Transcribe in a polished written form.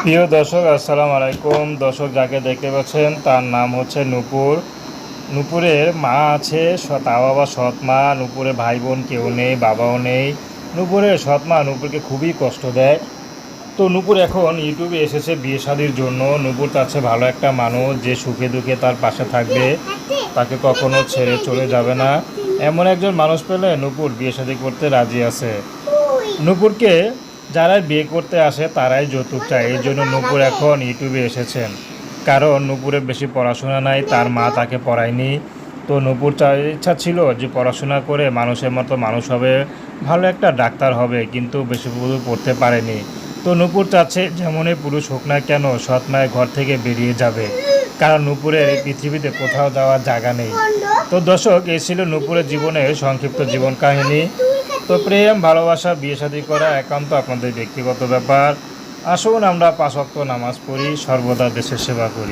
প্রিয় দর্শক, আসসালামু আলাইকুম। দর্শক, যাকে দেখতে পাচ্ছেন তার নাম হচ্ছে নূপুর। নূপুরের মা আছে, তাও আবার সৎ মা। নূপুরের ভাই বোন কেউ নেই, বাবাও নেই। নূপুরের সৎ মা নূপুরকে খুবই কষ্ট দেয়। তো নূপুর এখন ইউটিউবে এসেছে বিয়ে শাদির জন্য। নূপুর চাচ্ছে ভালো একটা মানুষ যে সুখে দুঃখে তার পাশে থাকবে, তাকে কখনো ছেড়ে চলে যাবে না। এমন একজন মানুষ পেলে নূপুর বিয়ে শাদী করতে রাজি আছে। নূপুরকে যারাই বিয়ে করতে আসে তারাই যৌতুক চায়, এই জন্য নূপুর এখন ইউটিউবে এসেছেন। কারণ নূপুরের বেশি পড়াশোনা নাই, তার মা তাকে পড়ায়নি। তো নূপুর ইচ্ছা ছিল যে পড়াশোনা করে মানুষের মতো মানুষ হবে, ভালো একটা ডাক্তার হবে, কিন্তু বেশি পড়তে পারেনি। তো নূপুর চাচ্ছে যেমনই পুরুষ হোক না কেন সৎ মায়ের ঘর থেকে বেরিয়ে যাবে, কারণ নূপুরের এই পৃথিবীতে কোথাও যাওয়ার জায়গা নেই। তো দর্শক, এই ছিল নূপুরের জীবনের সংক্ষিপ্ত জীবন কাহিনী। তো প্রেম, ভালোবাসা, বিয়ে শাদী করা একান্ত আপনাদের ব্যক্তিগত ব্যাপার। আসুন আমরা 5 ওয়াক্ত নামাজ পড়ি, সর্বদা দেশের সেবা করি।